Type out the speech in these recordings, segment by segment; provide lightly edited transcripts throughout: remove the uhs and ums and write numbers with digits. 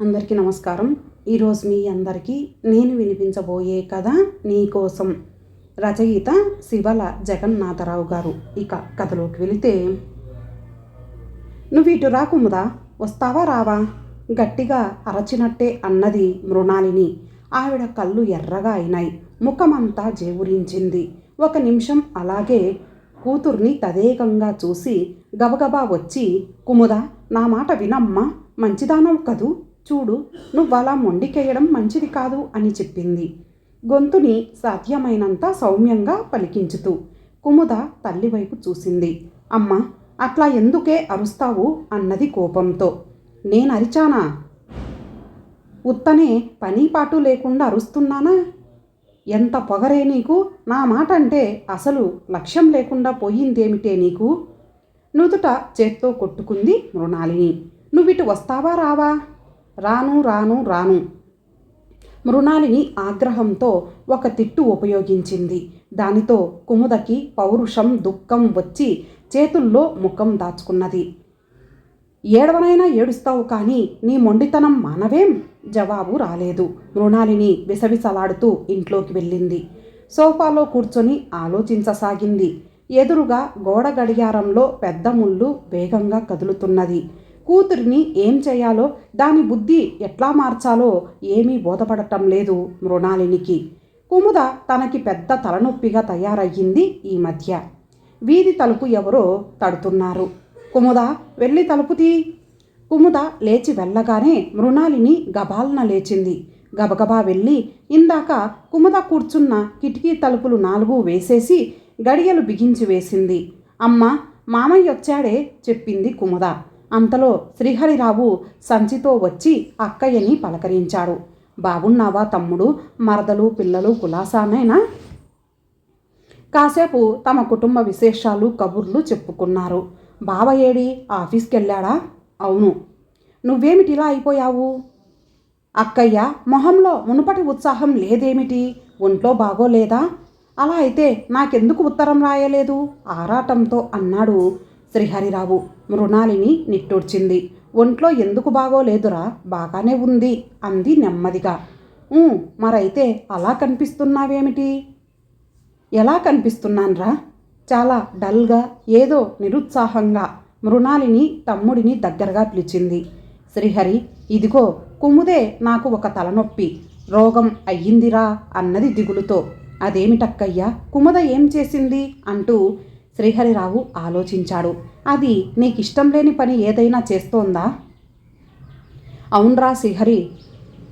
అందరికీ నమస్కారం. ఈరోజు మీ అందరికీ నేను వినిపించబోయే కథ నీకోసం. రచయిత శివల జగన్నాథరావు గారు. ఇక కథలోకి వెళితే, నువ్వు ఇటు రా కుముదా, వస్తావా రావా గట్టిగా అరచినట్టే అన్నది మృణాలిని. ఆవిడ కళ్ళు ఎర్రగా అయినాయి, ముఖమంతా జేవురించింది. ఒక నిమిషం అలాగే కూతుర్ని తదేకంగా చూసి గబగబా వచ్చి, కుముదా నా మాట వినమ్మా, మంచిదానవు కదూ, చూడు నువ్వలా మొండికేయడం మంచిది కాదు అని చెప్పింది, గొంతుని సాధ్యమైనంత సౌమ్యంగా పలికించుతూ. కుముద తల్లివైపు చూసింది. అమ్మ అట్లా ఎందుకే అరుస్తావు అన్నది కోపంతో. నేను అరిచానా? ఉత్తనే పని పాటు లేకుండా అరుస్తున్నానా? ఎంత పొగరే నీకు? నా మాట అంటే అసలు లక్ష్యం లేకుండా పోయిందేమిటే నీకు? నుదుట చేత్తో కొట్టుకుంది మృణాలిని. నువ్విటు వస్తావా రావా? రాను రాను రాను మృణాలిని ఆగ్రహంతో ఒక తిట్టు ఉపయోగించింది. దానితో కుముదకి పౌరుషం దుఃఖం వచ్చి చేతుల్లో ముఖం దాచుకున్నది. ఏడవనైనా ఏడుస్తావు కానీ నీ మొండితనం మానవేం? జవాబు రాలేదు. మృణాలిని విసవిసలాడుతూ ఇంట్లోకి వెళ్ళింది. సోఫాలో కూర్చొని ఆలోచించసాగింది. ఎదురుగా గోడ గడియారంలో పెద్ద ముళ్ళు వేగంగా కదులుతున్నది. కూతురిని ఏం చేయాలో, దాని బుద్ధి ఎట్లా మార్చాలో ఏమీ బోధపడటం లేదు మృణాలినికి. కుముద తనకి పెద్ద తలనొప్పిగా తయారయ్యింది ఈ మధ్య. వీధి తలుపు ఎవరో తడుతున్నారు. కుముద వెళ్ళి తలుపు తీ. కుముద లేచి వెళ్ళగానే మృణాలిని గబాల్న లేచింది. గబగబా వెళ్ళి ఇందాక కుముద కూర్చున్న కిటికీ తలుపులు 4 వేసేసి గడియలు బిగించి వేసింది. అమ్మ మామయ్య వచ్చాడే చెప్పింది కుముద. అంతలో శ్రీహరిరావు సంచితో వచ్చి అక్కయ్యని పలకరించాడు. బాగున్నావా తమ్ముడు? మరదలు పిల్లలు కులాసానేనా? కాసేపు తమ కుటుంబ విశేషాలు కబుర్లు చెప్పుకున్నారు. బావ ఏడి? ఆఫీస్కి వెళ్ళాడా? అవును. నువ్వేమిటిలా అయిపోయావు? అక్కయ్య మొహంలో మునుపటి ఉత్సాహం లేదేమిటి? ఒంట్లో బాగోలేదా? అలా అయితే నాకెందుకు ఉత్తరం రాయలేదు? ఆరాటంతో అన్నాడు శ్రీహరిరావు. మృణాలిని నిట్టూర్చింది. ఒంట్లో ఎందుకు బాగోలేదురా, బాగానే ఉంది అంది నెమ్మదిగా. మరైతే అలా కనిపిస్తున్నావేమిటి? ఎలా కనిపిస్తున్నాన్రా? చాలా డల్గా, ఏదో నిరుత్సాహంగా మృణాలిని తమ్ముడిని దగ్గరగా పిలిచింది. శ్రీహరి, ఇదిగో కుముదే నాకు ఒక తలనొప్పి, రోగం అయ్యిందిరా అన్నది దిగులుతో. అదేమిటక్కయ్యా, కుముద ఏం చేసింది అంటూ శ్రీహరిరావు ఆలోచించాడు. అది నీకిష్టం లేని పని ఏదైనా చేస్తోందా? అవునరా శ్రీహరి,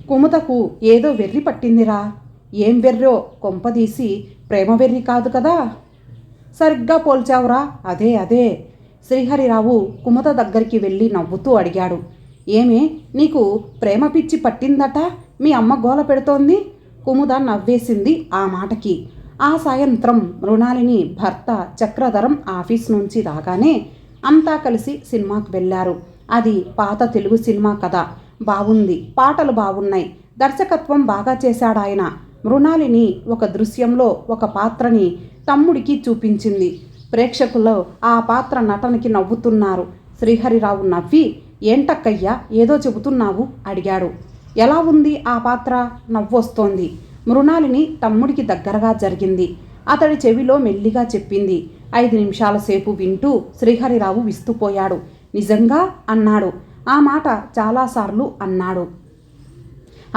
కుముదకు ఏదో వెర్రి పట్టిందిరా. ఏం వెర్రో కొంపదీసి ప్రేమ వెర్రి కాదు కదా? సరిగ్గా పోల్చావురా. అదే అదే శ్రీహరిరావు కుముద దగ్గరికి వెళ్ళి నవ్వుతూ అడిగాడు. ఏమే, నీకు ప్రేమ పిచ్చి పట్టిందట? మీ అమ్మ గోల పెడుతోంది. కుముద నవ్వేసింది ఆ మాటకి. ఆ సాయంత్రం మృణాలిని భర్త చక్రధరం ఆఫీస్ నుంచి రాగానే అంతా కలిసి సినిమాకు వెళ్ళారు. అది పాత తెలుగు సినిమా కథ. బాగుంది, పాటలు బాగున్నాయి, దర్శకత్వం బాగా చేశాడాయన. మృణాలిని ఒక దృశ్యంలో ఒక పాత్రని తమ్ముడికి చూపించింది. ప్రేక్షకులు ఆ పాత్ర నటనకి నవ్వుతున్నారు. శ్రీహరిరావు నవ్వి, ఏంటక్కయ్యా ఏదో చెబుతున్నావు అడిగాడు. ఎలా ఉంది ఆ పాత్ర? నవ్వొస్తోంది. మృణాలిని తమ్ముడికి దగ్గరగా జరిగింది. అతడి చెవిలో మెల్లిగా చెప్పింది. 5 నిమిషాల సేపు వింటూ శ్రీహరిరావు విస్తుపోయాడు. నిజంగా అన్నాడు. ఆ మాట చాలాసార్లు అన్నాడు.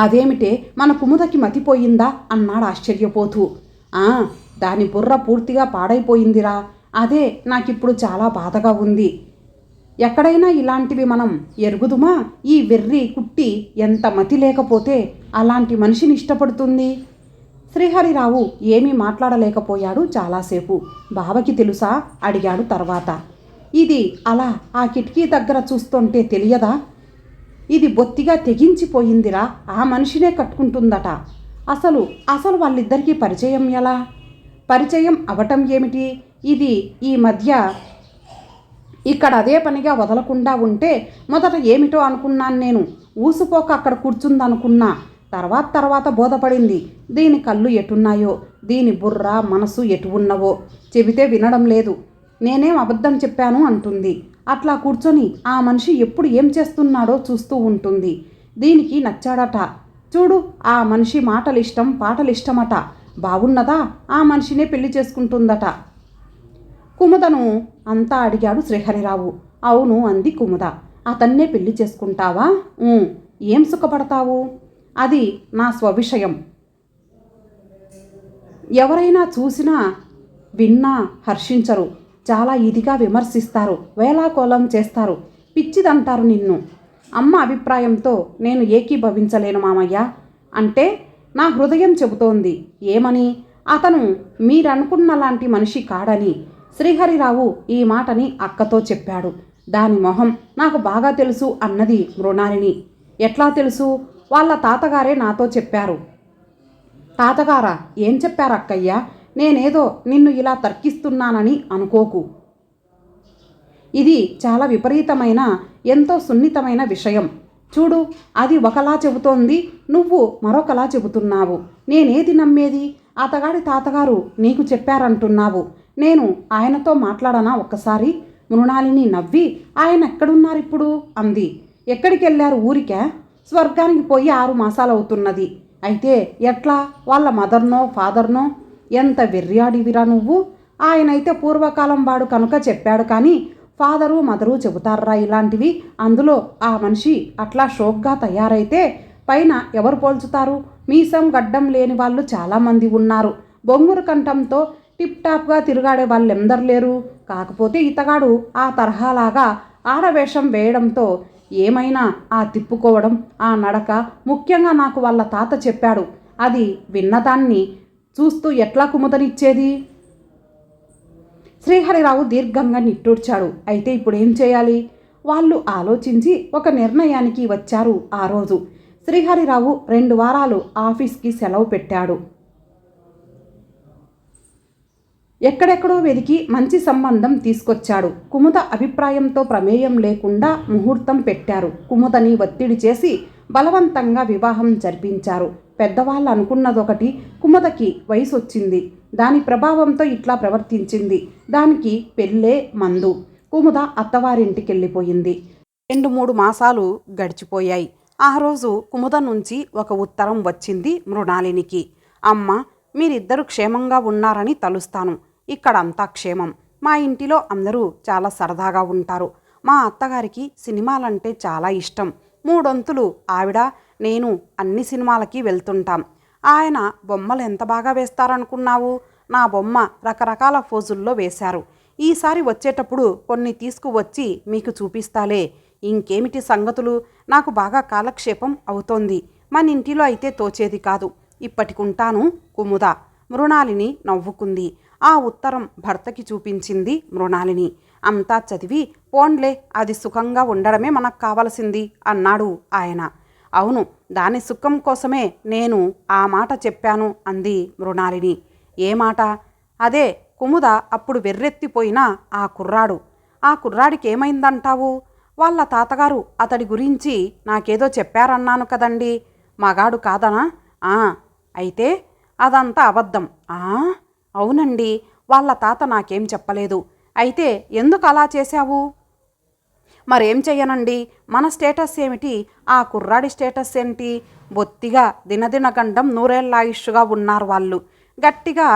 అదేమిటే, మన కుముదకి మతిపోయిందా అన్నాడు ఆశ్చర్యపోతూ. దాని బుర్ర పూర్తిగా పాడైపోయిందిరా. అదే నాకిప్పుడు చాలా బాధగా ఉంది. ఎక్కడైనా ఇలాంటివి మనం ఎరుగుదుమా? ఈ వెర్రి కుట్టి ఎంత మతి లేకపోతే అలాంటి మనిషిని ఇష్టపడుతుంది? శ్రీహరిరావు ఏమీ మాట్లాడలేకపోయాడు చాలాసేపు. బావకి తెలుసా అడిగాడు తర్వాత. ఇది అలా ఆ కిటికీ దగ్గర చూస్తుంటే తెలియదా? ఇది బొత్తిగా తెగించిపోయిందిరా. ఆ మనిషినే కట్టుకుంటుందట. అసలు వాళ్ళిద్దరికీ పరిచయం ఎలా? పరిచయం అవటం ఏమిటి? ఇది ఈ మధ్య ఇక్కడ అదే పనిగా వదలకుండా ఉంటే మొదట ఏమిటో అనుకున్నాను నేను. ఊసుపోక అక్కడ కూర్చుందనుకున్నా. తర్వాత బోధపడింది. దీని కళ్ళు ఎటున్నాయో, దీని బుర్ర మనసు ఎటు ఉన్నవో. చెబితే వినడం లేదు. నేనేం అబద్ధం చెప్పాను అంటుంది. అట్లా కూర్చొని ఆ మనిషి ఎప్పుడు ఏం చేస్తున్నాడో చూస్తూ ఉంటుంది. దీనికి నచ్చాడట. చూడు, ఆ మనిషి మాటలిష్టం పాటలిష్టమట. బాగున్నదా, ఆ మనిషినే పెళ్లి చేసుకుంటుందట. కుముదను అంతా అడిగాడు శ్రీహరిరావు. అవును అంది కుముద. అతన్నే పెళ్లి చేసుకుంటావా? ఏం సుఖపడతావు? అది నా స్వవిషయం. ఎవరైనా చూసినా విన్నా హర్షించరు. చాలా ఇదిగా విమర్శిస్తారు, వేలాకోలం చేస్తారు, పిచ్చిదంటారు నిన్ను. అమ్మ అభిప్రాయంతో నేను ఏకీభవించలేను మామయ్య. అంటే నా హృదయం చెబుతోంది. ఏమని? అతను మీరనుకున్నలాంటి మనిషి కాడని. శ్రీహరిరావు ఈ మాటని అక్కతో చెప్పాడు. దాని మొహం నాకు బాగా తెలుసు అన్నది మృణాలిని. ఎట్లా తెలుసు? వాళ్ళ తాతగారే నాతో చెప్పారు. తాతగారా? ఏం చెప్పారు అక్కయ్య? నేనేదో నిన్ను ఇలా తర్కిస్తున్నానని అనుకోకు. ఇది చాలా విపరీతమైన, ఎంతో సున్నితమైన విషయం. చూడు, అది ఒకలా చెబుతోంది, నువ్వు మరొకలా చెబుతున్నావు. నేనేది నమ్మేది? అతగాడి తాతగారు నీకు చెప్పారంటున్నావు. నేను ఆయనతో మాట్లాడనా ఒక్కసారి? మృణాలిని నవ్వి, ఆయన ఎక్కడున్నారిప్పుడు అంది. ఎక్కడికి వెళ్ళారు? ఊరికే? స్వర్గానికి పోయి 6 మాసాలవుతున్నది. అయితే ఎట్లా? వాళ్ళ మదర్నో ఫాదర్నో? ఎంత వెర్రియాడివిరా నువ్వు. ఆయనైతే పూర్వకాలం వాడు కనుక చెప్పాడు, కానీ ఫాదరు మదరు చెబుతారా ఇలాంటివి? అందులో ఆ మనిషి అట్లా షోక్గా తయారైతే పైన ఎవరు పోల్చుతారు? మీసం గడ్డం లేని వాళ్ళు చాలామంది ఉన్నారు. బొంగురు కంఠంతో టిప్ టాప్గా తిరుగాడే వాళ్ళు ఎందరు లేరు? కాకపోతే ఇతగాడు ఆ తరహాలాగా ఆడవేషం వేయడంతో ఏమైనా ఆ తిప్పుకోవడం, ఆ నడక, ముఖ్యంగా నాకు వాళ్ళ తాత చెప్పాడు. అది విన్నదాన్ని చూస్తూ ఎట్లా కుముదనిచ్చేది? శ్రీహరిరావు దీర్ఘంగా నిట్టూర్చాడు. అయితే ఇప్పుడేం చేయాలి? వాళ్ళు ఆలోచించి ఒక నిర్ణయానికి వచ్చారు. ఆ రోజు శ్రీహరిరావు 2 వారాలు ఆఫీస్కి సెలవు పెట్టాడు. ఎక్కడెక్కడో వెదికి మంచి సంబంధం తీసుకొచ్చాడు. కుముద అభిప్రాయంతో ప్రమేయం లేకుండా ముహూర్తం పెట్టారు. కుముదని ఒత్తిడి చేసి బలవంతంగా వివాహం జరిపించారు. పెద్దవాళ్ళు అనుకున్నదొకటి, కుముదకి వయసు వచ్చింది. దాని ప్రభావంతో ఇట్లా ప్రవర్తించింది. దానికి పెళ్ళే మందు. కుముద అత్తవారింటికెళ్ళిపోయింది. 2-3 మాసాలు గడిచిపోయాయి. ఆ రోజు కుముద నుంచి ఒక ఉత్తరం వచ్చింది మృణాలినికి. అమ్మ, మీరిద్దరూ క్షేమంగా ఉన్నారని తలుస్తాను. ఇక్కడంతా క్షేమం. మా ఇంటిలో అందరూ చాలా సరదాగా ఉంటారు. మా అత్తగారికి సినిమాలంటే చాలా ఇష్టం. 3 వంతులు ఆవిడ, నేను అన్ని సినిమాలకి వెళ్తుంటాం. ఆయన బొమ్మలు ఎంత బాగా వేస్తారనుకున్నావు? నా బొమ్మ రకరకాల ఫోజుల్లో వేశారు. ఈసారి వచ్చేటప్పుడు కొన్ని తీసుకువచ్చి మీకు చూపిస్తాలే. ఇంకేమిటి సంగతులు? నాకు బాగా కాలక్షేపం అవుతోంది. మన ఇంటిలో అయితే తోచేది కాదు. ఇప్పటికుంటాను కుముద. మృణాలిని నవ్వుకుంది. ఆ ఉత్తరం భర్తకి చూపించింది మృణాలిని. అంతా చదివి, పోన్లే, అది సుఖంగా ఉండడమే మనకు కావలసింది అన్నాడు ఆయన. అవును, దాని సుఖం కోసమే నేను ఆ మాట చెప్పాను అంది మృణాలిని. ఏ మాట? అదే, కుముద అప్పుడు వెర్రెత్తిపోయినా ఆ కుర్రాడు. ఆ కుర్రాడికి ఏమైందంటావు? వాళ్ళ తాతగారు అతడి గురించి నాకేదో చెప్పారన్నాను కదండి. మగాడు కాదనా? అయితే అదంతా అబద్ధం. అవునండి, వాళ్ళ తాత నాకేం చెప్పలేదు. అయితే ఎందుకు అలా చేశావు? మరేం చెయ్యనండి. మన స్టేటస్ ఏమిటి? ఆ కుర్రాడి స్టేటస్ ఏంటి? బొత్తిగా దినదిన గండం 100 ఆయుష్గా ఉన్నారు వాళ్ళు. గట్టిగా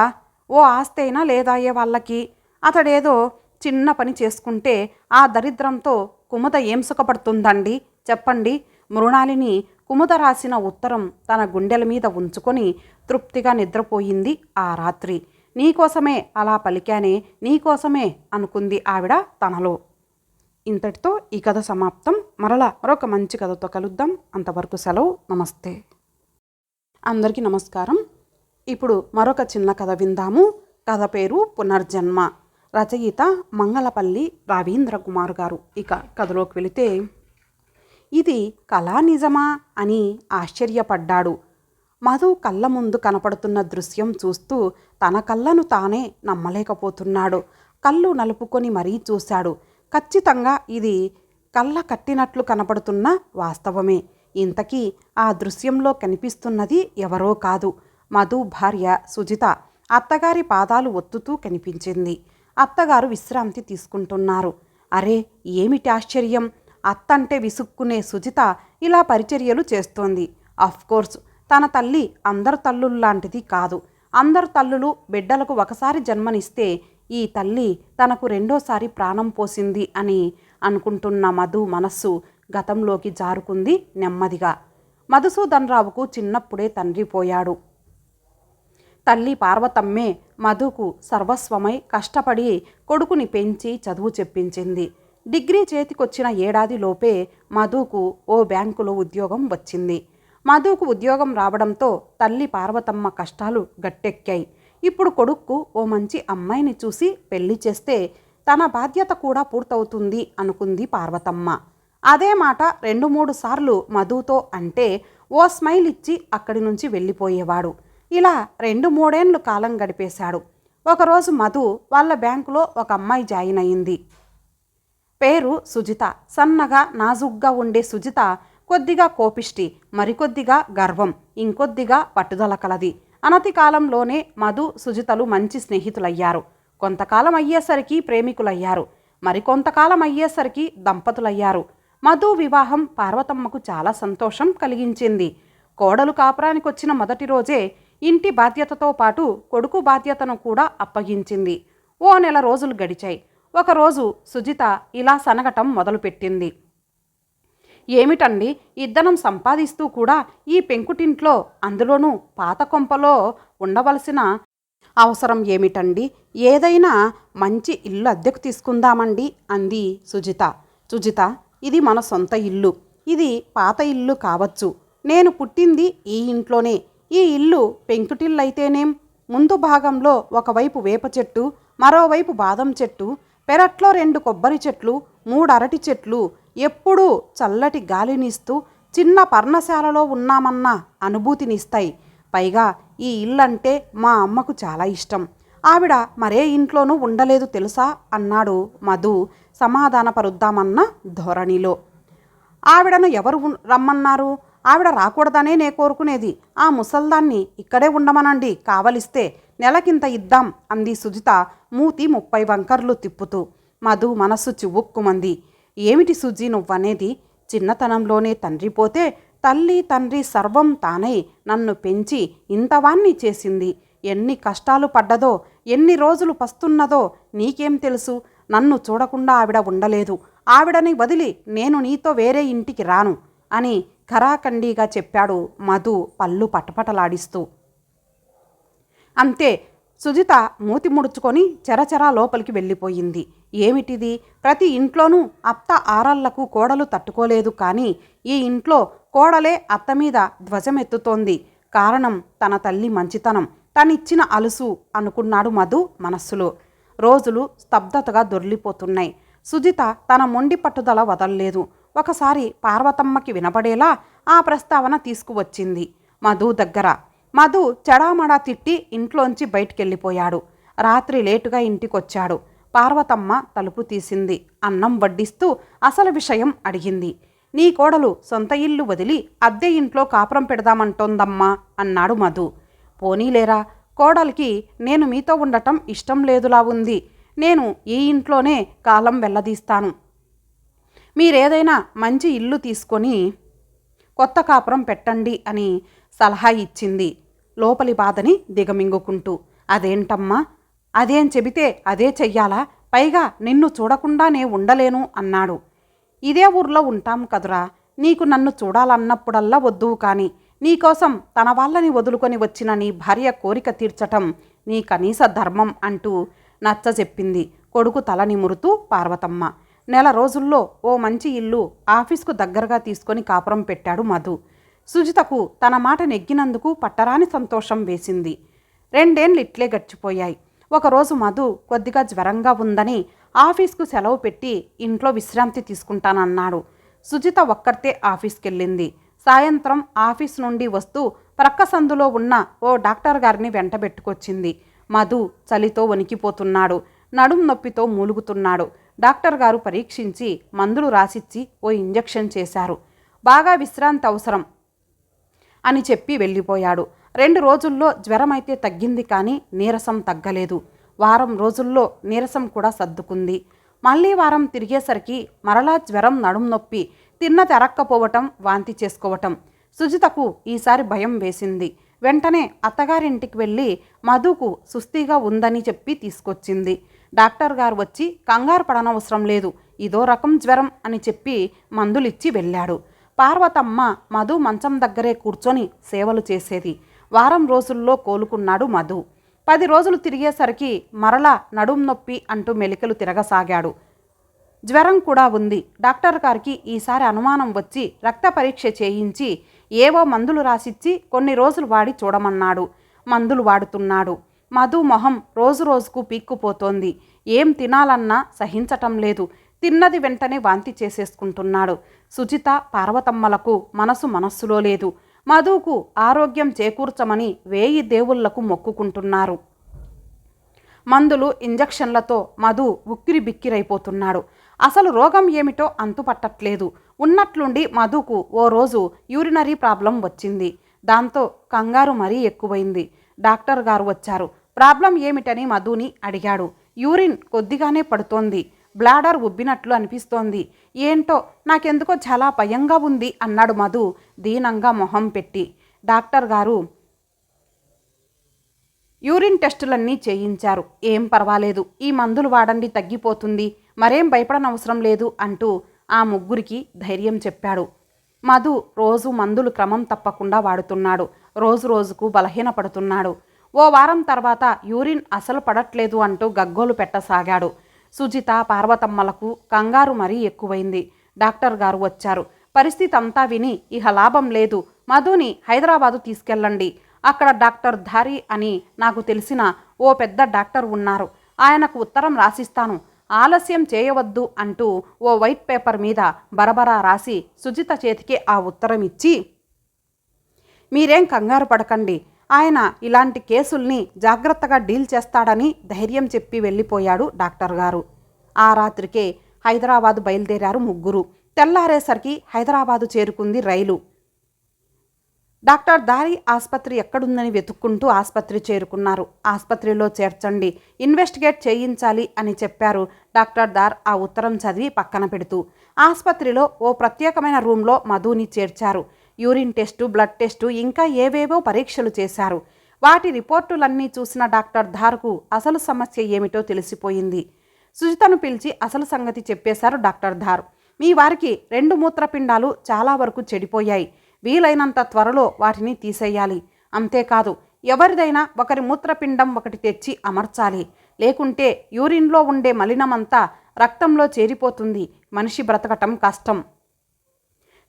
ఓ ఆస్తైనా లేదాయే వాళ్ళకి. అతడేదో చిన్న పని చేసుకుంటే ఆ దరిద్రంతో కుముద ఏం సుఖపడుతుందండి చెప్పండి? మృణాలిని కుముద రాసిన ఉత్తరం తన గుండెల మీద ఉంచుకొని తృప్తిగా నిద్రపోయింది ఆ రాత్రి. నీకోసమే అలా పలికానే, నీకోసమే అనుకుంది ఆవిడ తనలో. ఇంతటితో ఈ కథ సమాప్తం. మరొక మంచి కథతో కలుద్దాం. అంతవరకు సెలవు. నమస్తే. అందరికీ నమస్కారం. ఇప్పుడు మరొక చిన్న కథ విందాము. కథ పేరు పునర్జన్మ. రచయిత మంగళపల్లి రవీంద్ర కుమార్ గారు. ఇక కథలోకి వెళితే, ఇది కళా నిజమా అని ఆశ్చర్యపడ్డాడు. మధు కళ్ళ ముందు కనపడుతున్న దృశ్యం చూస్తూ తన కళ్ళను తానే నమ్మలేకపోతున్నాడు. కళ్ళు నలుపుకొని మరీ చూశాడు. ఖచ్చితంగా ఇది కళ్ళ కట్టినట్లు కనపడుతున్న వాస్తవమే. ఇంతకీ ఆ దృశ్యంలో కనిపిస్తున్నది ఎవరో కాదు, మధు భార్య సుజిత. అత్తగారి పాదాలు ఒత్తుతూ కనిపించింది. అత్తగారు విశ్రాంతి తీసుకుంటున్నారు. అరే, ఏమిటి ఆశ్చర్యం! అత్తంటే విసుక్కునే సుజిత ఇలా పరిచర్యలు చేస్తోంది. అఫ్కోర్స్ తన తల్లి అందరు తల్లుల్లాంటిది కాదు. అందరు తల్లులు బిడ్డలకు ఒకసారి జన్మనిస్తే ఈ తల్లి తనకు రెండోసారి ప్రాణం పోసింది అని అనుకుంటున్న మధు మనస్సు గతంలోకి జారుకుంది నెమ్మదిగా. మధుసూదన్ రావుకు చిన్నప్పుడే తండ్రి పోయాడు. తల్లి పార్వతమ్మే మధుకు సర్వస్వమై కష్టపడి కొడుకుని పెంచి చదువు చెప్పించింది. డిగ్రీ చేతికొచ్చిన ఏడాదిలోపే మధుకు ఓ బ్యాంకులో ఉద్యోగం వచ్చింది. మధుకు ఉద్యోగం రావడంతో తల్లి పార్వతమ్మ కష్టాలు గట్టెక్కాయి. ఇప్పుడు కొడుక్కు ఓ మంచి అమ్మాయిని చూసి పెళ్లి చేస్తే తన బాధ్యత కూడా పూర్తవుతుంది అనుకుంది పార్వతమ్మ. అదే మాట 2-3 సార్లు మధుతో అంటే ఓ స్మైల్ ఇచ్చి అక్కడి నుంచి వెళ్ళిపోయేవాడు. ఇలా 2-3 ఏళ్ళు కాలం గడిపేశాడు. ఒకరోజు మధు వాళ్ళ బ్యాంకులో ఒక అమ్మాయి జాయిన్ అయింది. పేరు సుజిత. సన్నగా నాజుగ్గా ఉండే సుజిత కొద్దిగా కోపిష్టి, మరికొద్దిగా గర్వం, ఇంకొద్దిగా పట్టుదల కలది. అనతి కాలంలోనే మధు సుజితలు మంచి స్నేహితులయ్యారు. కొంతకాలం అయ్యేసరికి ప్రేమికులయ్యారు. మరికొంతకాలం అయ్యేసరికి దంపతులయ్యారు. మధు వివాహం పార్వతమ్మకు చాలా సంతోషం కలిగించింది. కోడలు కాపురానికొచ్చిన మొదటి రోజే ఇంటి బాధ్యతతో పాటు కొడుకు బాధ్యతను కూడా అప్పగించింది. ఓ నెల రోజులు గడిచాయి. ఒకరోజు సుజిత ఇలా సనగటం మొదలుపెట్టింది. ఏమిటండి, ఇద్దరం సంపాదిస్తూ కూడా ఈ పెంకుటింట్లో, అందులోనూ పాత కొంపలో ఉండవలసిన అవసరం ఏమిటండి? ఏదైనా మంచి ఇల్లు అద్దెకు తీసుకుందామండి అంది సుజిత. సుజిత, ఇది మన సొంత ఇల్లు. ఇది పాత ఇల్లు కావచ్చు. నేను పుట్టింది ఈ ఇంట్లోనే. ఈ ఇల్లు పెంకుటిల్లయితేనేం? ముందు భాగంలో ఒకవైపు వేప చెట్టు, మరోవైపు బాదం చెట్టు, పెరట్లో 2 కొబ్బరి చెట్లు, 3 అరటి చెట్లు, ఎప్పుడూ చల్లటి గాలినిస్తూ చిన్న పర్ణశాలలో ఉన్నామన్న అనుభూతినిస్తాయి. పైగా ఈ ఇల్లంటే మా అమ్మకు చాలా ఇష్టం. ఆవిడ మరే ఇంట్లోనూ ఉండలేదు తెలుసా అన్నాడు మధు సమాధానపరుద్దామన్న ధోరణిలో. ఆవిడను ఎవరు రమ్మన్నారు? ఆవిడ రాకూడదనే నే కోరుకునేది. ఆ ముసల్దాన్ని ఇక్కడే ఉండమనండి, కావలిస్తే నెలకింత ఇద్దాం అంది సుజిత మూతి 30 వంకర్లు తిప్పుతూ. మధు మనస్సు చివుక్కుమంది. ఏమిటి సుజీ నువ్వనేది? చిన్నతనంలోనే తండ్రి పోతే తల్లి తండ్రి సర్వం తానై నన్ను పెంచి ఇంతవాణ్ణి చేసింది. ఎన్ని కష్టాలు పడ్డదో, ఎన్ని రోజులు పస్తున్నదో నీకేం తెలుసు? నన్ను చూడకుండా ఆవిడ ఉండలేదు. ఆవిడని వదిలి నేను నీతో వేరే ఇంటికి రాను అని ఖరాఖండీగా చెప్పాడు మధు పళ్ళు పటపటలాడిస్తూ. అంతే, సుజిత మూతి ముడుచుకొని చెరచెరా లోపలికి వెళ్ళిపోయింది. ఏమిటిది? ప్రతి ఇంట్లోనూ అత్త ఆరళ్లకు కోడలు తట్టుకోలేదు. కానీ ఈ ఇంట్లో కోడలే అత్త మీద ధ్వజమెత్తుతోంది. కారణం తన తల్లి మంచితనం, తనిచ్చిన అలుసు అనుకున్నాడు మధు మనస్సులో. రోజులు స్తబ్దతగా దొర్లిపోతున్నాయి. సుజిత తన మొండి పట్టుదల వదల్లేదు. ఒకసారి పార్వతమ్మకి వినపడేలా ఆ ప్రస్తావన తీసుకువచ్చింది మధు దగ్గర. మధు చెడామడా తిట్టి ఇంట్లోంచి బయటికెళ్ళిపోయాడు. రాత్రి లేటుగా ఇంటికొచ్చాడు. పార్వతమ్మ తలుపు తీసింది. అన్నం వడ్డిస్తూ అసలు విషయం అడిగింది. నీ కోడలు సొంత ఇల్లు వదిలి అద్దె ఇంట్లో కాపురం పెడదామంటోందమ్మా అన్నాడు మధు. పోనీలేరా, కోడలికి నేను మీతో ఉండటం ఇష్టం లేదులా ఉంది. నేను ఈ ఇంట్లోనే కాలం వెల్లదీస్తాను. మీరేదైనా మంచి ఇల్లు తీసుకొని కొత్త కాపురం పెట్టండి అని సలహా ఇచ్చింది లోపలి బాధని దిగమింగుకుంటూ. అదేంటమ్మా, అదేం చెబితే అదే చెయ్యాలా? పైగా నిన్ను చూడకుండా నే ఉండలేను అన్నాడు. ఇదే ఊర్లో ఉంటాం కదురా, నీకు నన్ను చూడాలన్నప్పుడల్లా వద్దువు. కానీ నీకోసం తన వాళ్ళని వదులుకొని వచ్చిన నీ భార్య కోరిక తీర్చటం నీ కనీస ధర్మం అంటూ నచ్చజెప్పింది కొడుకు తల నిమురుతూ పార్వతమ్మ. నెల రోజుల్లో ఓ మంచి ఇల్లు ఆఫీస్కు దగ్గరగా తీసుకొని కాపురం పెట్టాడు మధు. సుజితకు తన మాట నెగ్గినందుకు పట్టరాని సంతోషం వేసింది. 2 ఏళ్ళు ఇట్లే గడిచిపోయాయి. ఒకరోజు మధు కొద్దిగా జ్వరంగా ఉందని ఆఫీస్కు సెలవు పెట్టి ఇంట్లో విశ్రాంతి తీసుకుంటానన్నాడు. సుజిత ఒక్కర్తే ఆఫీస్కెళ్ళింది. సాయంత్రం ఆఫీస్ నుండి వస్తూ ప్రక్క సందులో ఉన్న ఓ డాక్టర్ గారిని వెంటబెట్టుకొచ్చింది. మధు చలితో వణికిపోతున్నాడు. నడుం నొప్పితో మూలుగుతున్నాడు. డాక్టర్ గారు పరీక్షించి మందులు రాసిచ్చి ఓ ఇంజెక్షన్ చేశారు. బాగా విశ్రాంతి అవసరం అని చెప్పి వెళ్ళిపోయాడు. 2 రోజుల్లో జ్వరమైతే తగ్గింది, కానీ నీరసం తగ్గలేదు. వారం రోజుల్లో నీరసం కూడా సర్దుకుంది. మళ్ళీ వారం తిరిగేసరికి మరలా జ్వరం, నడుం నొప్పి, తిన్నది అరక్కపోవటం, వాంతి చేసుకోవటం. సుజితకు ఈసారి భయం వేసింది. వెంటనే అత్తగారింటికి వెళ్ళి మధుకు సుస్థిగా ఉందని చెప్పి తీసుకొచ్చింది. డాక్టర్ గారు వచ్చి కంగారు పడనవసరం లేదు, ఇదో రకం జ్వరం అని చెప్పి మందులిచ్చి వెళ్ళాడు. పార్వతమ్మ మధు మంచం దగ్గరే కూర్చొని సేవలు చేసేది. వారం రోజుల్లో కోలుకున్నాడు మధు. 10 రోజులు తిరిగేసరికి మరలా నడుం నొప్పి అంటూ మెలికలు తిరగసాగాడు. జ్వరం కూడా ఉంది. డాక్టర్ గారికి ఈసారి అనుమానం వచ్చి రక్త పరీక్ష చేయించి ఏవో మందులు రాసిచ్చి కొన్ని రోజులు వాడి చూడమన్నాడు. మందులు వాడుతున్నాడు. మధు మొహం రోజు రోజుకు పీక్కుపోతోంది. ఏం తినాలన్నా సహించటం లేదు. తిన్నది వెంటనే వాంతి చేసేసుకుంటున్నాడు. సుజిత, పార్వతమ్మలకు మనస్సులో లేదు. మధుకు ఆరోగ్యం చేకూర్చమని 1000 దేవుళ్లకు మొక్కుకుంటున్నారు. మందులు, ఇంజక్షన్లతో మధు ఉక్కిరి బిక్కిరైపోతున్నాడు. అసలు రోగం ఏమిటో అంతుపట్టట్లేదు. ఉన్నట్లుండి మధుకు ఓ రోజు యూరినరీ ప్రాబ్లం వచ్చింది. దాంతో కంగారు మరీ ఎక్కువైంది. డాక్టర్ గారు వచ్చారు. ప్రాబ్లం ఏమిటని మధుని అడిగాడు. యూరిన్ కొద్దిగానే పడుతోంది, బ్లాడర్ ఉబ్బినట్లు అనిపిస్తోంది, ఏంటో నాకెందుకో చాలా భయంగా ఉంది అన్నాడు మధు దీనంగా మొహం పెట్టి. డాక్టర్ గారు యూరిన్ టెస్టులన్నీ చేయించారు. ఏం పర్వాలేదు, ఈ మందులు వాడండి, తగ్గిపోతుంది, మరేం భయపడనవసరం లేదు అంటూ ఆ ముగ్గురికి ధైర్యం చెప్పాడు. మధు రోజు మందులు క్రమం తప్పకుండా వాడుతున్నాడు. రోజు రోజుకు బలహీనపడుతున్నాడు. ఓ వారం తర్వాత యూరిన్ అసలు పడట్లేదు అంటూ గగ్గోలు పెట్టసాగాడు. సుజిత, పార్వతమ్మలకు కంగారు మరీ ఎక్కువైంది. డాక్టర్ గారు వచ్చారు. పరిస్థితి అంతా విని ఇహ లాభం లేదు, మధుని హైదరాబాదు తీసుకెళ్ళండి. అక్కడ డాక్టర్ ధారి అని నాకు తెలిసిన ఓ పెద్ద డాక్టర్ ఉన్నారు, ఆయనకు ఉత్తరం రాసిస్తాను, ఆలస్యం చేయవద్దు అంటూ ఓ వైట్ పేపర్ మీద బరబరా రాసి సుజిత చేతికి ఆ ఉత్తరం ఇచ్చి, మీరేం కంగారు పడకండి, ఆయన ఇలాంటి కేసుల్ని జాగ్రత్తగా డీల్ చేస్తాడని ధైర్యం చెప్పి వెళ్ళిపోయాడు డాక్టర్ గారు. ఆ రాత్రికే హైదరాబాదు బయలుదేరారు ముగ్గురు. తెల్లారేసరికి హైదరాబాదు చేరుకుంది రైలు. డాక్టర్ దారి ఆసుపత్రి ఎక్కడుందని వెతుక్కుంటూ ఆసుపత్రి చేరుకున్నారు. ఆసుపత్రిలో చేర్చండి, ఇన్వెస్టిగేట్ చేయించాలి అని చెప్పారు. డాక్టర్ దార్ ఆ ఉత్తరం చదివి పక్కన పెడుతూ ఆసుపత్రిలో ఓ ప్రత్యేకమైన రూమ్లో మధుని చేర్చారు. యూరిన్ టెస్టు, బ్లడ్ టెస్టు, ఇంకా ఏవేవో పరీక్షలు చేశారు. వాటి రిపోర్టులన్నీ చూసిన డాక్టర్ ధార్కు అసలు సమస్య ఏమిటో తెలిసిపోయింది. సుజితను పిలిచి అసలు సంగతి చెప్పేశారు డాక్టర్ ధార్. మీ వారికి 2 మూత్రపిండాలు చాలా వరకు చెడిపోయాయి, వీలైనంత త్వరలో వాటిని తీసేయాలి. అంతేకాదు, ఎవరిదైనా ఒకరి మూత్రపిండం ఒకటి తెచ్చి అమర్చాలి, లేకుంటే యూరిన్లో ఉండే మలినమంతా రక్తంలో చేరిపోతుంది, మనిషి బ్రతకటం కష్టం.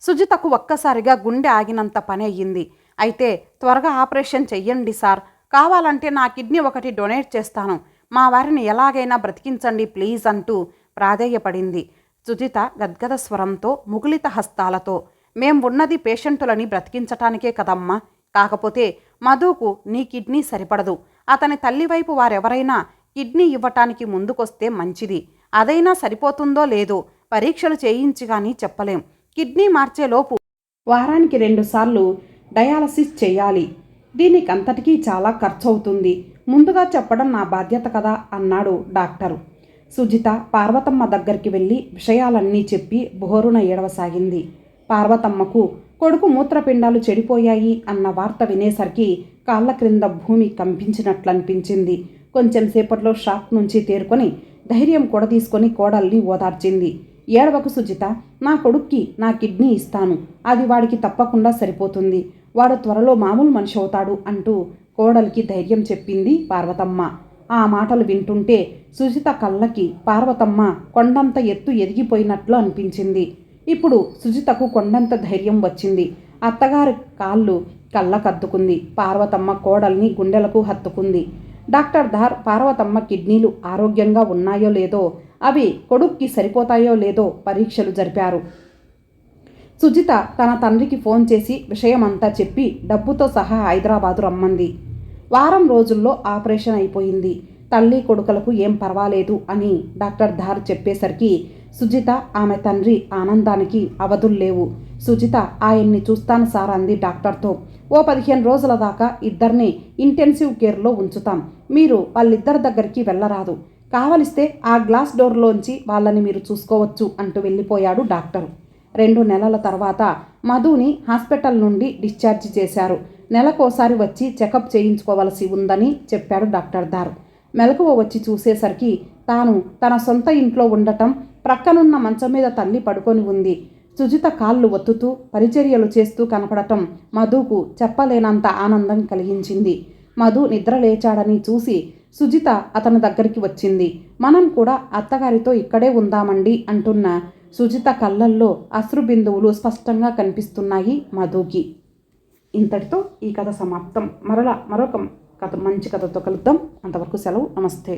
సుజితకు ఒక్కసారిగా గుండె ఆగినంత పని అయ్యింది. అయితే త్వరగా ఆపరేషన్ చెయ్యండి సార్, కావాలంటే నా కిడ్నీ ఒకటి డొనేట్ చేస్తాను, మా వారిని ఎలాగైనా బ్రతికించండి ప్లీజ్ అంటూ ప్రాధేయపడింది. సుజిత గద్గద స్వరంతో, ముకులిత హస్తాలతో, మేం ఉన్నది పేషెంటులని బ్రతికించటానికే కదమ్మా, కాకపోతే మధుకు నీ కిడ్నీ సరిపడదు, అతని తల్లివైపు వారెవరైనా కిడ్నీ ఇవ్వటానికి ముందుకొస్తే మంచిది, అదైనా సరిపోతుందో లేదో పరీక్షలు చేయించి కానీ చెప్పలేం, కిడ్నీ మార్చేలోపు వారానికి 2 సార్లు డయాలసిస్ చేయాలి, దీనికంతటికీ చాలా ఖర్చు అవుతుంది, ముందుగా చెప్పడం నా బాధ్యత కదా అన్నాడు డాక్టరు. సుజిత పార్వతమ్మ దగ్గరికి వెళ్ళి విషయాలన్నీ చెప్పి బోరున ఏడవసాగింది. పార్వతమ్మకు కొడుకు మూత్రపిండాలు చెడిపోయాయి అన్న వార్త వినేసరికి కాళ్ళ క్రింద భూమి కంపించినట్లు అనిపించింది. కొంచెం సేపట్లో షాక్ నుంచి తేరుకొని ధైర్యం కూడా తీసుకొని కోడల్ని ఓదార్చింది. ఏడవకు సుజిత, నా కొడుక్కి నా కిడ్నీ ఇస్తాను, అది వాడికి తప్పకుండా సరిపోతుంది, వాడు త్వరలో మామూలు మనిషి అవుతాడు అంటూ కోడలికి ధైర్యం చెప్పింది పార్వతమ్మ. ఆ మాటలు వింటుంటే సుజిత కళ్ళకి పార్వతమ్మ కొండంత ఎత్తు ఎదిగిపోయినట్లు అనిపించింది. ఇప్పుడు సుజితకు కొండంత ధైర్యం వచ్చింది. అత్తగారి కాళ్ళు కళ్ళకద్దుకుంది. పార్వతమ్మ కోడల్ని గుండెలకు హత్తుకుంది. డాక్టర్ ధార్ పార్వతమ్మ కిడ్నీలు ఆరోగ్యంగా ఉన్నాయో లేదో, అవి కొడుక్కి సరిపోతాయో లేదో పరీక్షలు జరిపారు. సుజిత తన తండ్రికి ఫోన్ చేసి విషయమంతా చెప్పి డబ్బుతో సహా హైదరాబాదు రమ్మంది. వారం రోజుల్లో ఆపరేషన్ అయిపోయింది. తల్లి కొడుకులకు ఏం పర్వాలేదు అని డాక్టర్ ధార్ చెప్పేసరికి సుజిత, ఆమె తండ్రి ఆనందానికి అవధుల్లేవు. సుజిత, ఆయన్ని చూస్తాను సార్ అంది డాక్టర్తో. ఓ 15 రోజుల దాకా ఇద్దరిని ఇంటెన్సివ్ కేర్లో ఉంచుతాం, మీరు వాళ్ళిద్దరి దగ్గరికి వెళ్ళరాదు, కావలిస్తే ఆ గ్లాస్ డోర్లోంచి వాళ్ళని మీరు చూసుకోవచ్చు అంటూ వెళ్ళిపోయాడు డాక్టరు. 2 నెలల తర్వాత మధుని హాస్పిటల్ నుండి డిశ్చార్జ్ చేశారు. నెలకోసారి వచ్చి చెకప్ చేయించుకోవలసి ఉందని చెప్పాడు డాక్టర్ దార్. మెలకువ వచ్చి చూసేసరికి తాను తన సొంత ఇంట్లో ఉండటం, ప్రక్కనున్న మంచం మీద తల్లి పడుకొని ఉంది. సుజిత కాళ్ళు ఒత్తుతూ పరిచర్యలు చేస్తూ కనపడటం మధుకు చెప్పలేనంత ఆనందం కలిగించింది. మధు నిద్రలేచాడని చూసి సుజిత అతని దగ్గరికి వచ్చింది. మనం కూడా అత్తగారితో ఇక్కడే ఉందామండి అంటున్న సుజిత కళ్ళల్లో అశ్రుబిందువులు స్పష్టంగా కనిపిస్తున్నాయి మధుకి. ఇంతటితో ఈ కథ సమాప్తం. మరొక మంచి కథతో కలుద్దాం. అంతవరకు సెలవు. నమస్తే.